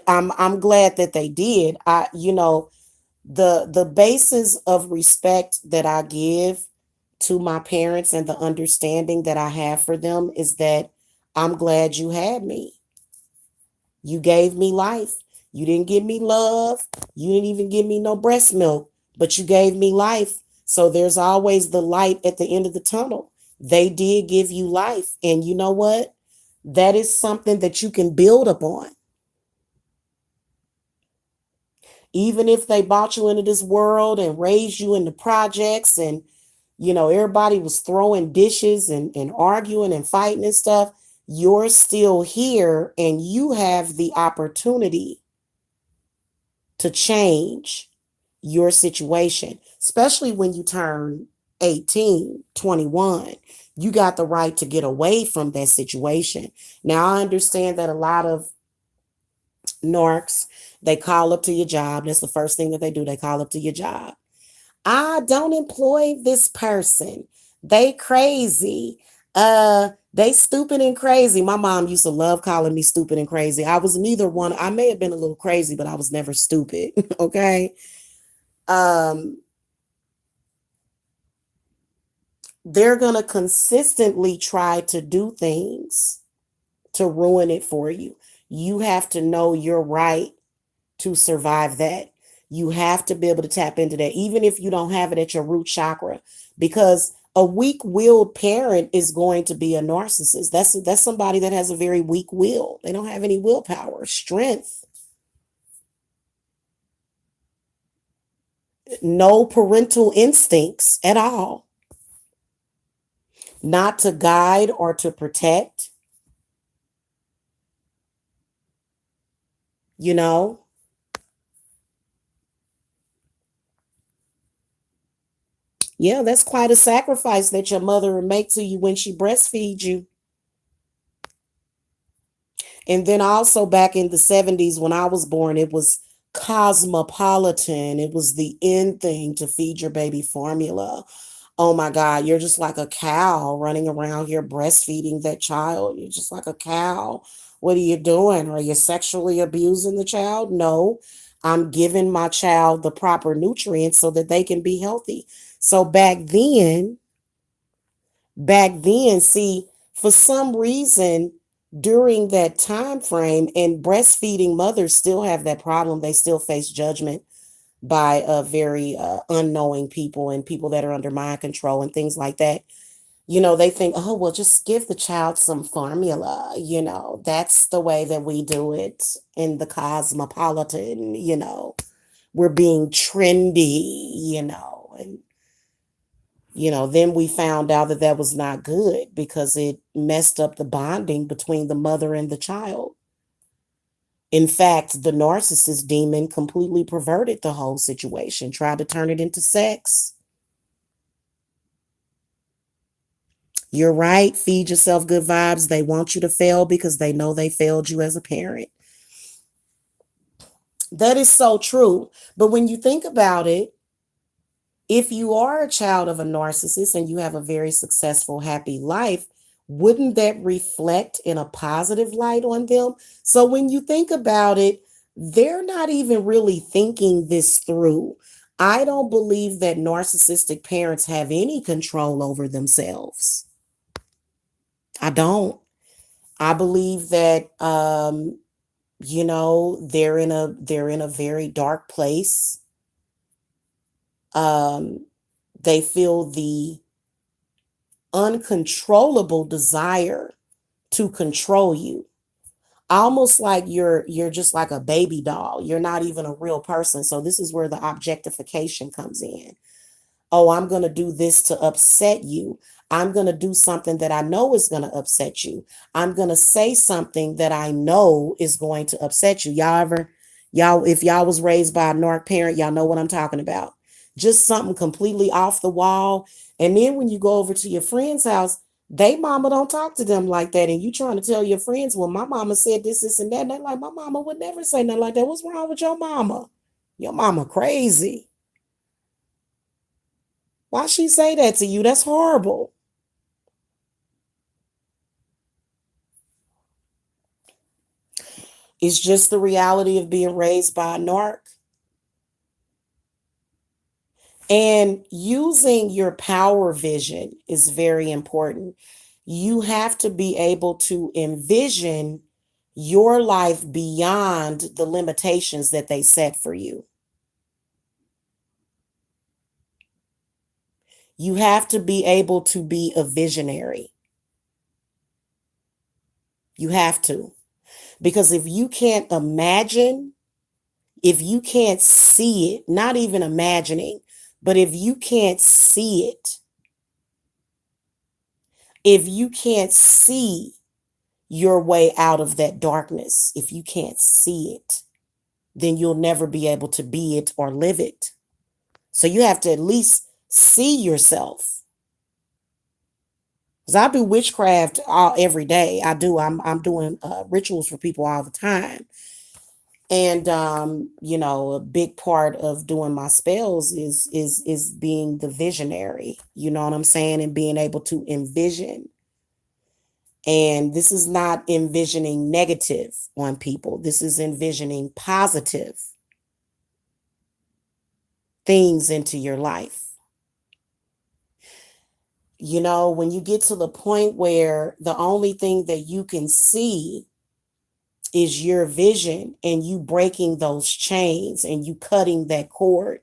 I'm glad that they did. The basis of respect that I give to my parents and the understanding that I have for them is that I'm glad you had me. You gave me life. You didn't give me love. You didn't even give me no breast milk, but you gave me life. So there's always the light at the end of the tunnel. They did give you life. And you know what? That is something that you can build upon. Even if they brought you into this world and raised you in the projects and everybody was throwing dishes and arguing and fighting and stuff, you're still here and you have the opportunity to change your situation, especially when you turn 18, 21. You got the right to get away from that situation. Now, I understand that a lot of narcs, they call up to your job. That's the first thing that they do. They call up to your job. I don't employ this person. They crazy. They stupid and crazy. My mom used to love calling me stupid and crazy. I was neither one. I may have been a little crazy, but I was never stupid. Okay. Um, they're gonna consistently try to do things to ruin it for you. You have to know your right to survive that. You have to be able to tap into that, even if you don't have it at your root chakra, because a weak-willed parent is going to be a narcissist. That's somebody that has a very weak will. They don't have any willpower, strength, no parental instincts at all, not to guide or to protect, you know. Yeah, that's quite a sacrifice that your mother will make to you when she breastfeeds you. And then also back in the 70s when I was born, it was cosmopolitan. It was the in thing to feed your baby formula. Oh my God, you're just like a cow running around here breastfeeding that child. You're just like a cow. What are you doing? Are you sexually abusing the child? No, I'm giving my child the proper nutrients so that they can be healthy. So back then, see, for some reason during that time frame, and breastfeeding mothers still have that problem. They still face judgment by very unknowing people and people that are under mind control and things like that. They think, oh, well, just give the child some formula. That's the way that we do it in the cosmopolitan. We're being trendy, and then we found out that that was not good because it messed up the bonding between the mother and the child. In fact, the narcissist demon completely perverted the whole situation, tried to turn it into sex. You're right. Feed yourself good vibes. They want you to fail because they know they failed you as a parent. That is so true. But when you think about it, if you are a child of a narcissist and you have a very successful, happy life, wouldn't that reflect in a positive light on them? So when you think about it, they're not even really thinking this through. I don't believe that narcissistic parents have any control over themselves. I don't. I believe that they're in a very dark place. Um, they feel the uncontrollable desire to control you, almost like you're just like a baby doll. You're not even a real person. So this is where the objectification comes in. Oh, I'm going to do this to upset you. I'm going to do something that I know is going to upset you. I'm going to say something that I know is going to upset you. Y'all, if y'all was raised by a narc parent, y'all know what I'm talking about. Just something completely off the wall. And then when you go over to your friend's house, they mama don't talk to them like that. And you trying to tell your friends, well, my mama said this, and that. And they're like, my mama would never say nothing like that. What's wrong with your mama? Your mama crazy. Why she say that to you? That's horrible. It's just the reality of being raised by a narc. And using your power vision is very important. You have to be able to envision your life beyond the limitations that they set for you. You have to be able to be a visionary. You have to. Because if you can't imagine, if you can't see it, not even imagining, but if you can't see it, if you can't see your way out of that darkness, if you can't see it, then you'll never be able to be it or live it. So you have to at least see yourself. Because I do witchcraft every day. I do. I'm doing rituals for people all the time. And a big part of doing my spells is being the visionary. You know what I'm saying? And being able to envision. And this is not envisioning negative on people. This is envisioning positive things into your life. When you get to the point where the only thing that you can see is your vision, and you breaking those chains and you cutting that cord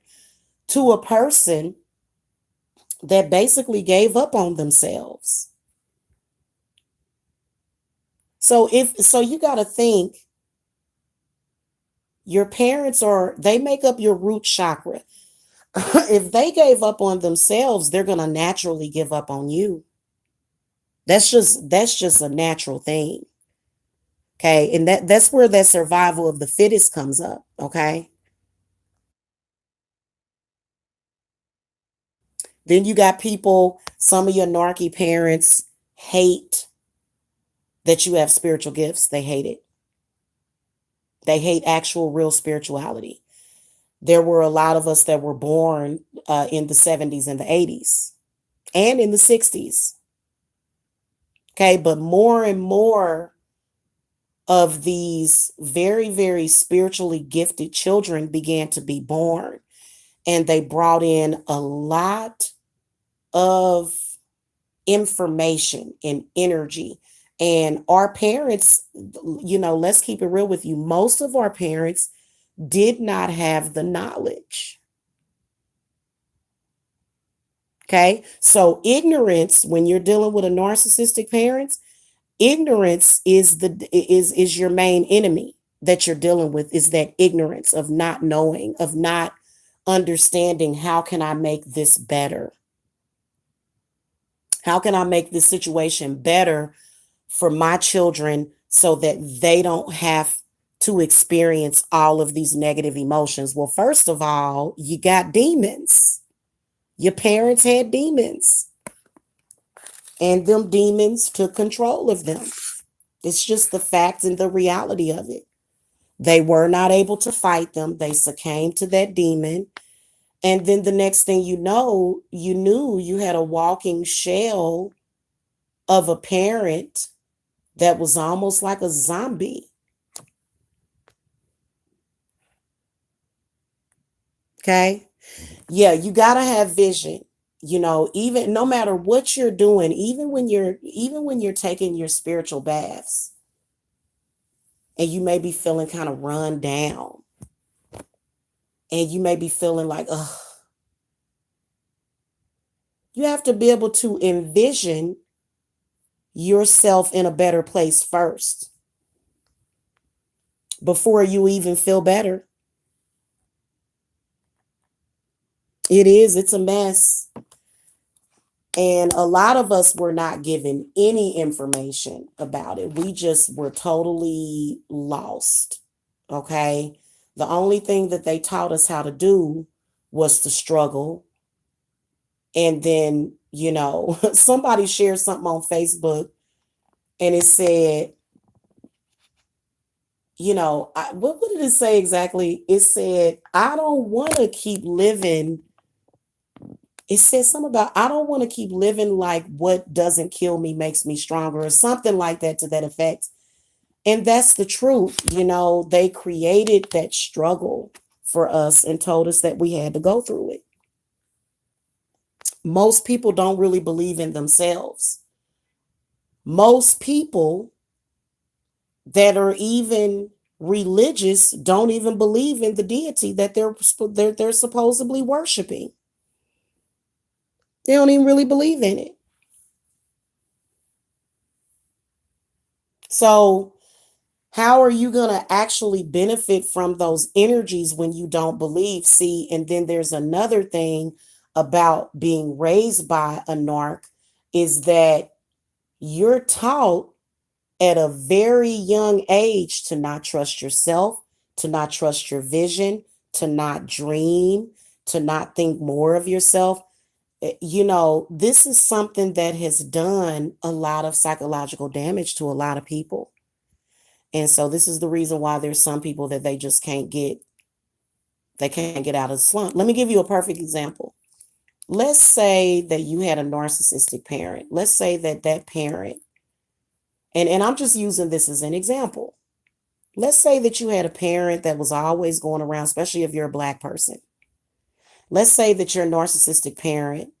to a person that basically gave up on themselves. So you got to think, your parents they make up your root chakra. If they gave up on themselves, they're going to naturally give up on you. That's just a natural thing. Okay. And that's where that survival of the fittest comes up. Okay. Then you got people, some of your narky parents hate that you have spiritual gifts. They hate it. They hate actual real spirituality. There were a lot of us that were born in the 70s and the 80s and in the 60s. Okay. But more and more of these very, very spiritually gifted children began to be born, and they brought in a lot of information and energy. And our parents, let's keep it real with you. Most of our parents did not have the knowledge. Okay. So ignorance, when you're dealing with a narcissistic parent, ignorance is your main enemy that you're dealing with, is that ignorance of not knowing, of not understanding, how can I make this better? How can I make this situation better for my children so that they don't have to experience all of these negative emotions? Well, first of all, you got demons. Your parents had demons, and them demons took control of them. It's just the fact and the reality of it. They were not able to fight them. They succumbed to that demon. And then the next thing you know, you knew you had a walking shell of a parent that was almost like a zombie. Okay. Yeah, you got to have vision. Even no matter what you're doing, even when you're taking your spiritual baths, and you may be feeling kind of run down, and you may be feeling like, ugh, you have to be able to envision yourself in a better place first before you even feel better. It's a mess. And a lot of us were not given any information about it. We just were totally lost. Okay. The only thing that they taught us how to do was to struggle. And then, somebody shared something on Facebook and it said, what did it say exactly? It said, I don't want to keep living. It said something about, I don't want to keep living like what doesn't kill me makes me stronger, or something like that to that effect. And that's the truth. They created that struggle for us and told us that we had to go through it. Most people don't really believe in themselves. Most people that are even religious don't even believe in the deity that they're supposedly worshiping. They don't even really believe in it. So how are you going to actually benefit from those energies when you don't believe? See, and then there's another thing about being raised by a narc is that you're taught at a very young age to not trust yourself, to not trust your vision, to not dream, to not think more of yourself. This is something that has done a lot of psychological damage to a lot of people. And so this is the reason why there's some people that they can't get out of the slump. Let me give you a perfect example. Let's say that you had a narcissistic parent. Let's say that parent, and I'm just using this as an example. Let's say that you had a parent that was always going around, especially if you're a Black person. Let's say that your narcissistic parent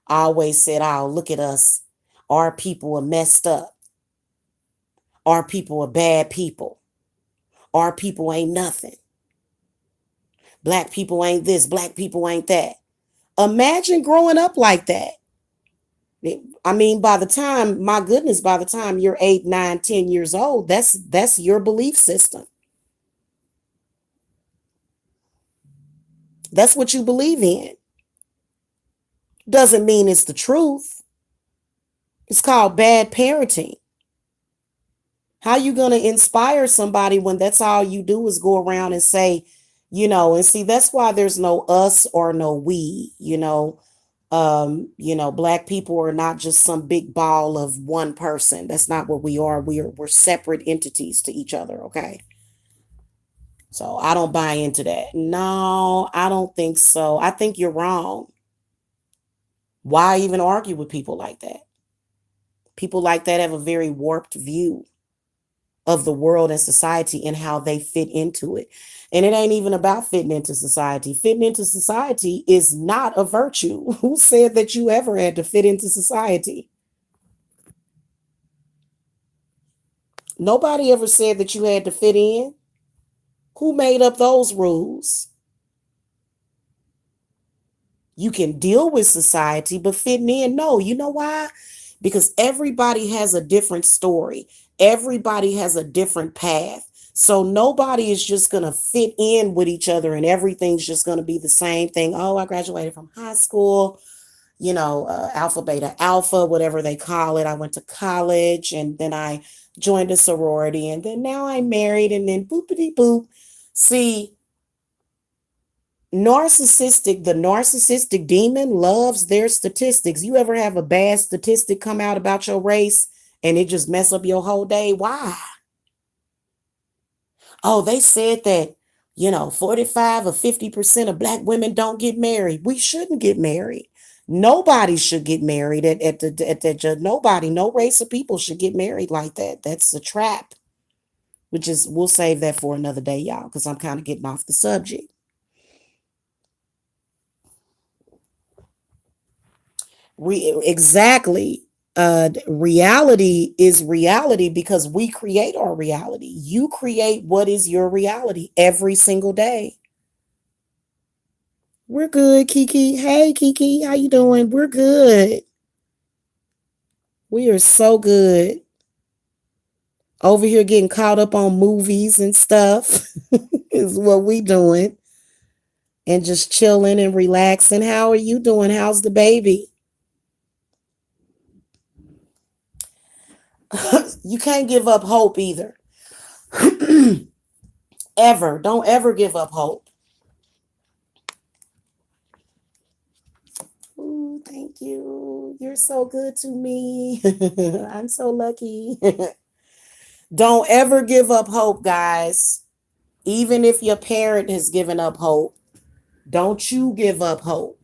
always said, oh, look at us. Our people are messed up. Our people are bad people. Our people ain't nothing. Black people ain't this. Black people ain't that. Imagine growing up like that. I mean, by the time you're 8, 9, 10 years old, that's your belief system. That's what you believe in. Doesn't mean it's the truth. It's called bad parenting. How you going to inspire somebody when that's all you do is go around and say, and see, that's why there's no us or no we. Black people are not just some big ball of one person. That's not what we are. We're separate entities to each other. Okay. So I don't buy into that. No, I don't think so. I think you're wrong. Why even argue with people like that? People like that have a very warped view of the world and society and how they fit into it. And it ain't even about fitting into society. Fitting into society is not a virtue. Who said that you ever had to fit into society? Nobody ever said that you had to fit in. Who made up those rules? You can deal with society, but fitting in, no. You know why? Because everybody has a different story. Everybody has a different path. So nobody is just going to fit in with each other and everything's just going to be the same thing. Oh, I graduated from high school, alpha, beta, alpha, whatever they call it. I went to college and then I joined a sorority and then now I'm married and then boopity boop. See, the narcissistic demon loves their statistics. You ever have a bad statistic come out about your race and it just mess up your whole day? Why? Oh, they said that 45 or 50% of Black women don't get married. We shouldn't get married. Nobody should get married nobody, no race of people should get married like that. That's a trap. We'll save that for another day, y'all, because I'm kind of getting off the subject. Exactly. Reality is reality because we create our reality. You create what is your reality every single day. We're good, Kiki. Hey, Kiki, how you doing? We're good. We are so good. Over here getting caught up on movies and stuff is what we doing. And just chilling and relaxing. How are you doing? How's the baby? You can't give up hope either. don't ever give up hope. Ooh, thank you. You're so good to me. I'm so lucky. Don't ever give up hope, guys. Even if your parent has given up hope, don't you give up hope.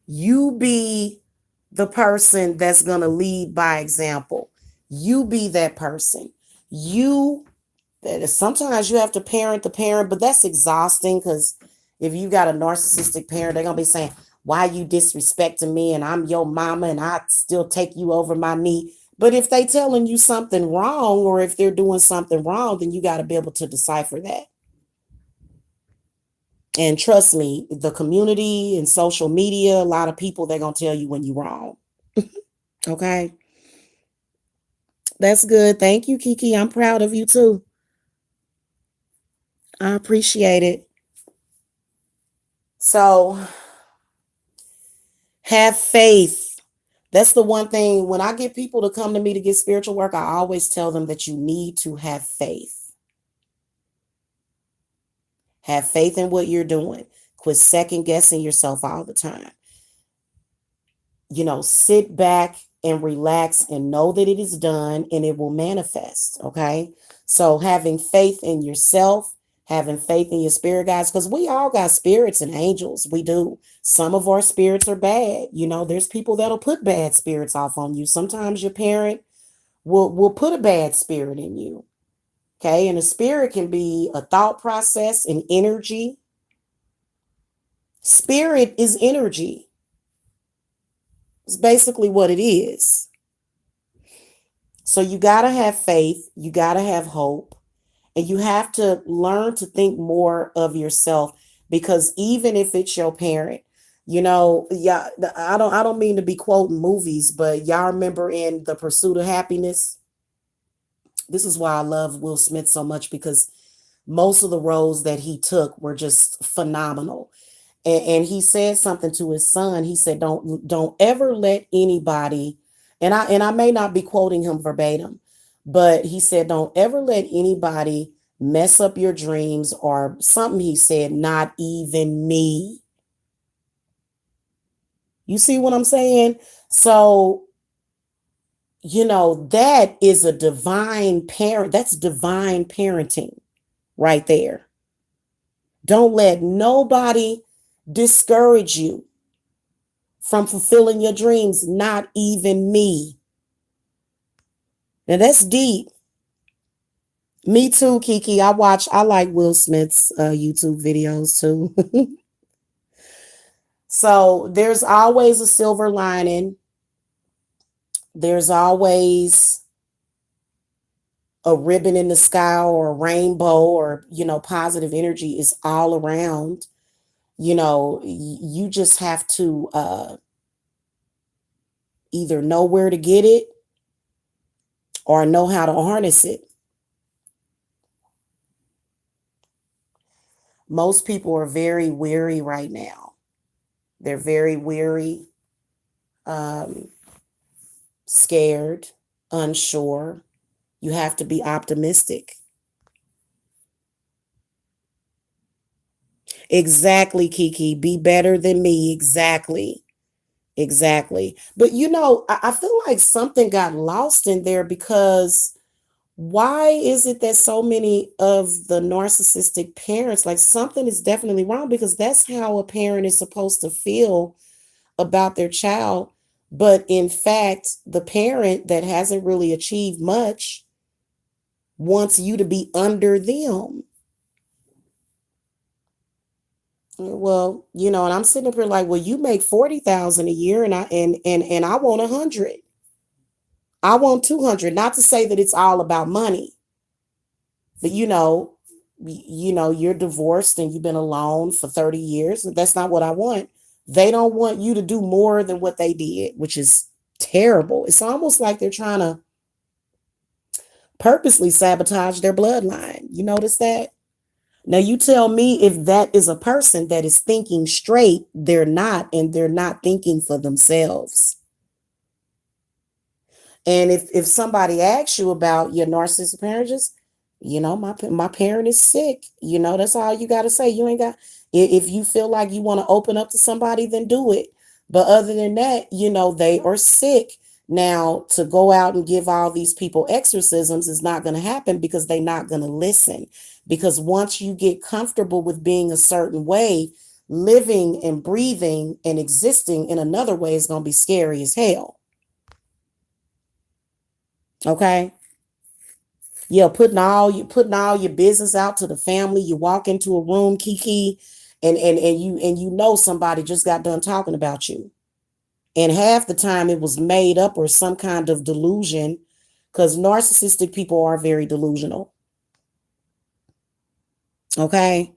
You be the person that's going to lead by example. You be that person. You Sometimes you have to parent the parent, but that's exhausting because if you got a narcissistic parent, they're gonna be saying, "Why you disrespecting me? And I'm your mama, and I still take you over my knee." But if they telling you something wrong, or if they're doing something wrong, then you got to be able to decipher that. And trust me, the community and social media, a lot of people, they're gonna tell you when you're wrong. Okay, that's good. Thank you, Kiki. I'm proud of you too. I appreciate it. So have faith. That's the one thing when I get people to come to me to get spiritual work, I always tell them that you need to have faith. Have faith in what you're doing. Quit second guessing yourself all the time. Sit back and relax and know that it is done and it will manifest. Okay. So having faith in yourself, having faith in your spirit guides, because we all got spirits and angels. We do. Some of our spirits are bad. There's people that'll put bad spirits off on you. Sometimes your parent will put a bad spirit in you. Okay. And a spirit can be a thought process and energy. Spirit is energy. It's basically what it is. So you got to have faith. You got to have hope. And you have to learn to think more of yourself, because even if it's your parent, yeah, I don't mean to be quoting movies, but y'all remember in The Pursuit of Happiness? This is why I love Will Smith so much, because most of the roles that he took were just phenomenal. And he said something to his son. He said, don't ever let anybody, and I may not be quoting him verbatim, but he said, don't ever let anybody mess up your dreams, or something he said, not even me. You see what I'm saying? So, that is a divine parent. That's divine parenting right there. Don't let nobody discourage you from fulfilling your dreams, not even me. Now that's deep. Me too, Kiki. I like Will Smith's YouTube videos too. So there's always a silver lining. There's always a ribbon in the sky, or a rainbow, or, positive energy is all around. You just have to either know where to get it or know how to harness it. Most people are very weary right now. They're very weary, um, scared, unsure. You have to be optimistic. Exactly, Kiki. Be better than me. Exactly. Exactly. But I feel like something got lost in there, because why is it that so many of the narcissistic parents, like, something is definitely wrong, because that's how a parent is supposed to feel about their child. But in fact, the parent that hasn't really achieved much wants you to be under them. Well, and I'm sitting up here like, well, you make 40,000 a year, and I want 100. I want 200. Not to say that it's all about money, but you're divorced and you've been alone for 30 years. That's not what I want. They don't want you to do more than what they did, which is terrible. It's almost like they're trying to purposely sabotage their bloodline. You notice that? Now you tell me if that is a person that is thinking straight. They're not, and they're not thinking for themselves. And if somebody asks you about your narcissistic parents, My parent is sick. That's all you got to say. You ain't got If you feel like you want to open up to somebody, then do it. But other than that, they are sick. Now, to go out and give all these people exorcisms is not going to happen because they're not going to listen. Because once you get comfortable with being a certain way, living and breathing and existing in another way is going to be scary as hell. Okay. Yeah, putting all your business out to the family. You walk into a room, Kiki, and somebody just got done talking about you. And half the time it was made up or some kind of delusion, because narcissistic people are very delusional. Okay.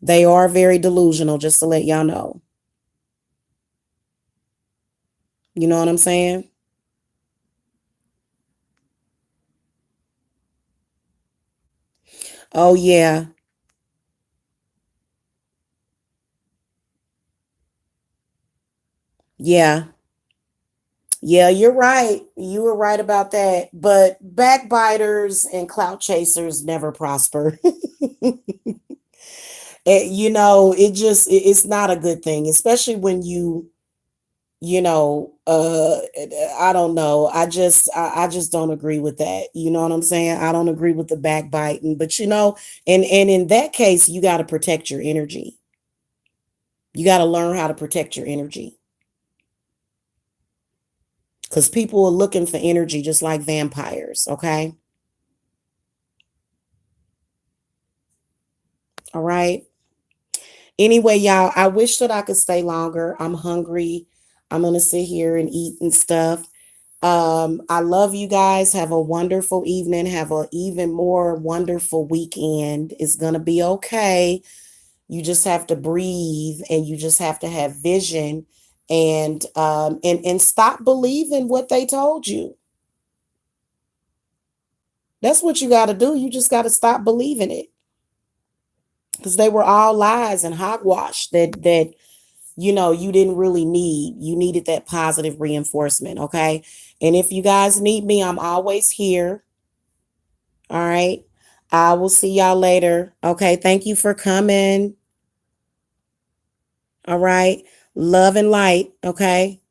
They are very delusional, just to let y'all know. You know what I'm saying? Oh yeah. Yeah. Yeah, you're right. You were right about that. But backbiters and clout chasers never prosper. It's not a good thing, especially when I don't know. I just don't agree with that. You know what I'm saying? I don't agree with the backbiting, but and in that case, you got to protect your energy. You got to learn how to protect your energy because people are looking for energy just like vampires. Okay. All right. Anyway, y'all, I wish that I could stay longer. I'm hungry. I'm going to sit here and eat and stuff. I love you guys. Have a wonderful evening. Have an even more wonderful weekend. It's going to be okay. You just have to breathe and you just have to have vision and stop believing what they told you. That's what you got to do. You just got to stop believing it because they were all lies and hogwash that you didn't really need. You needed that positive reinforcement. Okay. And if you guys need me, I'm always here. All right. I will see y'all later. Okay. Thank you for coming. All right. Love and light. Okay.